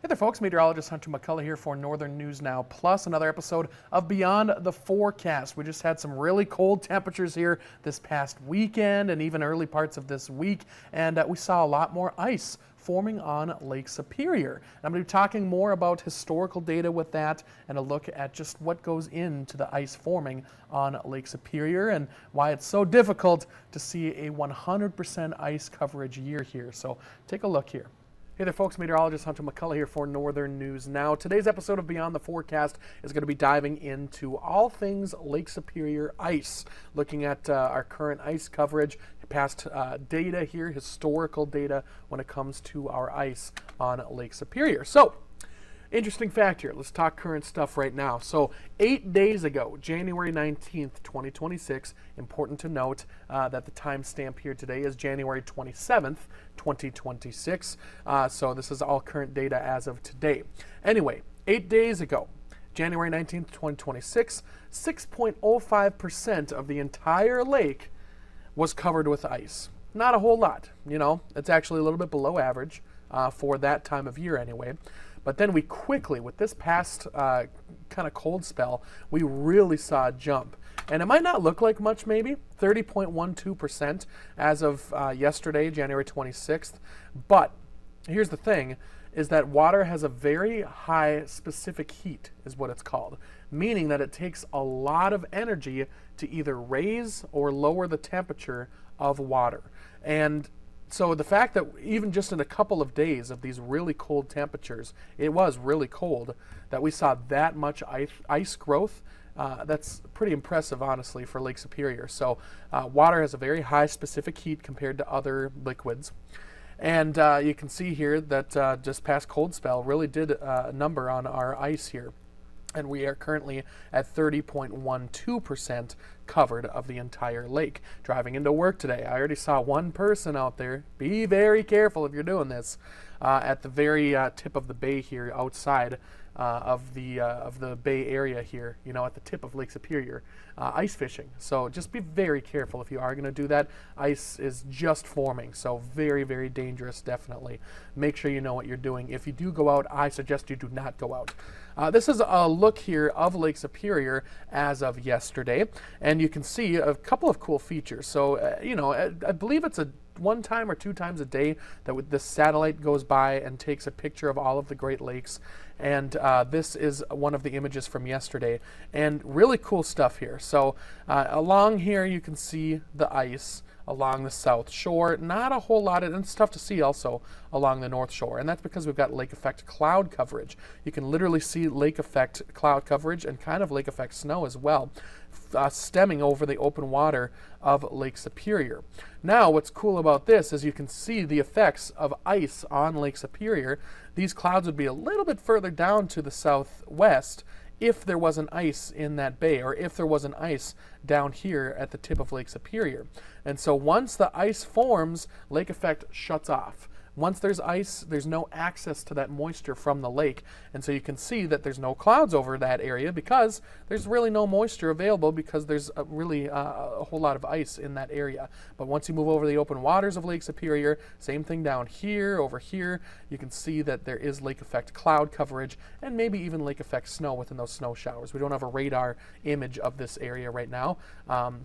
Hey there folks, Meteorologist Hunter McCullough here for Northern News Now, plus another episode of Beyond the Forecast. We just had some really cold temperatures here this past weekend and even early parts of this week, and we saw a lot more ice forming on Lake Superior. I'm going to be talking more about historical data with that and a look at just what goes into the ice forming on Lake Superior and why it's so difficult to see a 100% ice coverage year here. So take a look here. Hey there folks, Meteorologist Hunter McCullough here for Northern News Now. Today's episode of Beyond the Forecast is going to be diving into all things Lake Superior ice, looking at our current ice coverage, past data here, historical data when it comes to our ice on Lake Superior. So, interesting fact here. Let's talk current stuff right now. So 8 days ago, January 19th, 2026, important to note that the timestamp here today is January 27th, 2026. So this is all current data as of today. Anyway, 8 days ago, January 19th, 2026, 6.05% of the entire lake was covered with ice. Not a whole lot, you know. It's actually a little bit below average for that time of year anyway. But then we quickly, with this past kind of cold spell, we really saw a jump. And it might not look like much maybe, 30.12% as of yesterday, January 26th. But here's the thing, is that water has a very high specific heat, is what it's called. Meaning that it takes a lot of energy to either raise or lower the temperature of water. And so the fact that even just in a couple of days of these really cold temperatures, it was really cold, that we saw that much ice growth, that's pretty impressive, honestly, for Lake Superior. So water has a very high specific heat compared to other liquids. And you can see here that just past cold spell really did a number on our ice here. And we are currently at 30.12% covered of the entire lake. Driving into work today, I already saw one person out there. Be very careful if you're doing this. At the very tip of the bay here, outside of the bay area here, you know, at the tip of Lake Superior, ice fishing. So just be very careful if you are going to do that. Ice is just forming, so very, very dangerous, definitely. Make sure you know what you're doing. If you do go out, I suggest you do not go out. This is a look here of Lake Superior as of yesterday, and you can see a couple of cool features. So, you know, I believe it's a one time or two times a day that this satellite goes by and takes a picture of all of the Great Lakes. And this is one of the images from yesterday. And really cool stuff here. So along here you can see the ice along the south shore. Not a whole lot, and it's tough to see also along the north shore. And that's because we've got lake effect cloud coverage. You can literally see lake effect cloud coverage and kind of lake effect snow as well, stemming over the open water of Lake Superior. Now, what's cool about this is you can see the effects of ice on Lake Superior. These clouds would be a little bit further down to the southwest if there wasn't ice in that bay, or if there wasn't ice down here at the tip of Lake Superior. And so once the ice forms, lake effect shuts off. Once there's ice, there's no access to that moisture from the lake. And so you can see that there's no clouds over that area because there's really no moisture available, because there's a whole lot of ice in that area. But once you move over the open waters of Lake Superior, same thing down here, over here, you can see that there is lake effect cloud coverage and maybe even lake effect snow within those snow showers. We don't have a radar image of this area right now,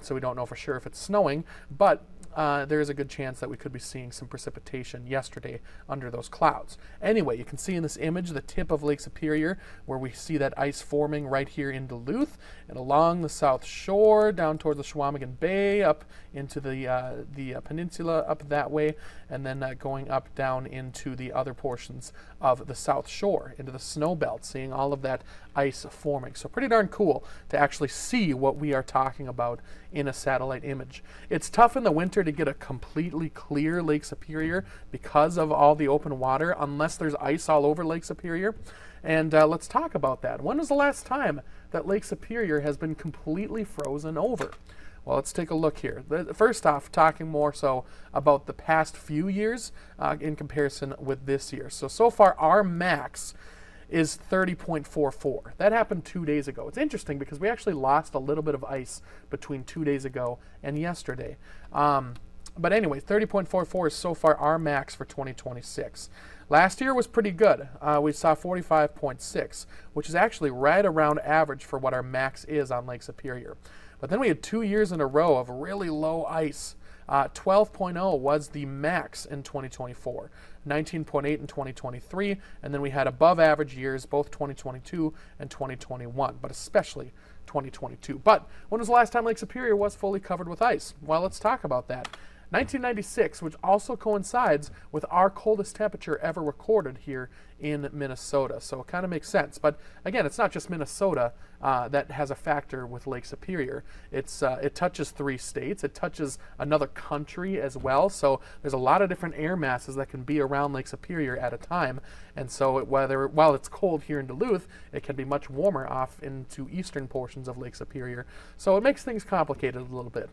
so we don't know for sure if it's snowing, but there is a good chance that we could be seeing some precipitation yesterday under those clouds. Anyway, you can see in this image the tip of Lake Superior, where we see that ice forming right here in Duluth, and along the south shore down towards the Chequamegon Bay, up into the peninsula up that way, and then going up down into the other portions of the south shore, into the snow belt, seeing all of that ice forming. So pretty darn cool to actually see what we are talking about in a satellite image. It's tough in the winter to get a completely clear Lake Superior because of all the open water, unless there's ice all over Lake Superior. And let's talk about that. When was the last time that Lake Superior has been completely frozen over? Well, let's take a look here. First off, talking more so about the past few years in comparison with this year. So far our max is 30.44. That happened 2 days ago. It's interesting because we actually lost a little bit of ice between 2 days ago and yesterday. But anyway, 30.44 is so far our max for 2026. Last year was pretty good. We saw 45.6, which is actually right around average for what our max is on Lake Superior. But then we had 2 years in a row of really low ice. 12.0 was the max in 2024, 19.8 in 2023, and then we had above average years both 2022 and 2021, but especially 2022. But when was the last time Lake Superior was fully covered with ice? Well, let's talk about that. 1996, which also coincides with our coldest temperature ever recorded here in Minnesota. So it kind of makes sense. But again, it's not just Minnesota that has a factor with Lake Superior. It touches 3 states. It touches another country as well. So there's a lot of different air masses that can be around Lake Superior at a time. And so while it's cold here in Duluth, it can be much warmer off into eastern portions of Lake Superior. So it makes things complicated a little bit.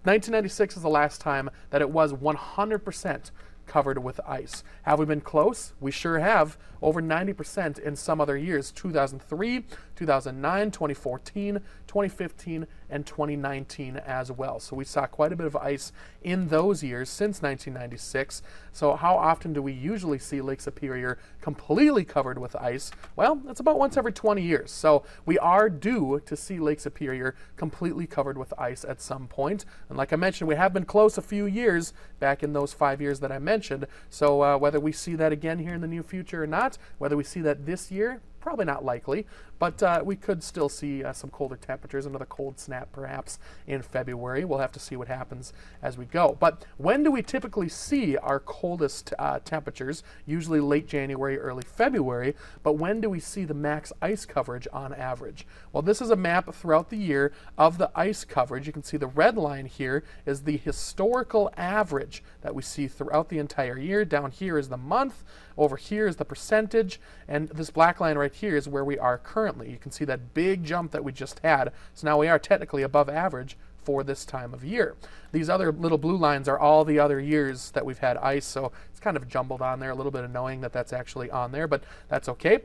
1996 is the last time that it was 100% covered with ice. Have we been close? We sure have. Over 90% in some other years. 2003, 2009, 2014, 2015, and 2019 as well. So we saw quite a bit of ice in those years since 1996. So how often do we usually see Lake Superior completely covered with ice? Well, it's about once every 20 years. So we are due to see Lake Superior completely covered with ice at some point. And like I mentioned, we have been close a few years back in those 5 years that I mentioned. So whether we see that again here in the near future or not, whether we see that this year, probably not likely, but we could still see some colder temperatures, another cold snap perhaps in February. We'll have to see what happens as we go. But when do we typically see our coldest temperatures? Usually late January, early February. But when do we see the max ice coverage on average? Well, this is a map throughout the year of the ice coverage. You can see the red line here is the historical average that we see throughout the entire year. Down here is the month. Over here is the percentage. And this black line right here is where we are currently. You can see that big jump that we just had. So now we are technically above average for this time of year. These other little blue lines are all the other years that we've had ice, so it's kind of jumbled on there, a little bit annoying that that's actually on there, but that's okay.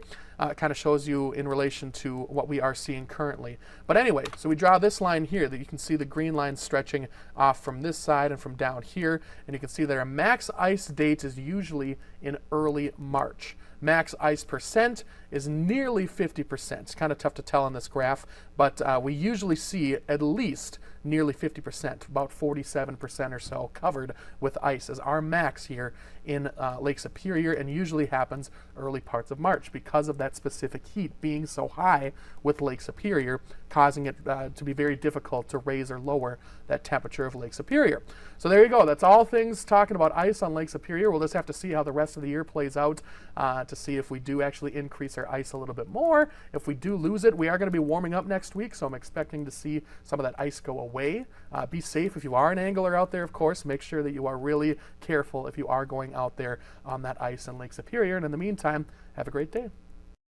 It kind of shows you in relation to what we are seeing currently. But anyway, so we draw this line here that you can see the green line stretching off from this side and from down here, and you can see that our max ice date is usually in early March. Max ice percent is nearly 50%. It's kind of tough to tell on this graph, but we usually see at least nearly 50%, about 47% or so covered with ice as our max here in Lake Superior, and usually happens early parts of March because of that specific heat being so high with Lake Superior, causing it to be very difficult to raise or lower that temperature of Lake Superior. So there you go. That's all things talking about ice on Lake Superior. We'll just have to see how the rest of the year plays out to see if we do actually increase our ice a little bit more. If we do lose it, we are going to be warming up next week, so I'm expecting to see some of that ice go away. Be safe if you are an angler out there, of course. Make sure that you are really careful if you are going out there on that ice in Lake Superior. And in the meantime, have a great day.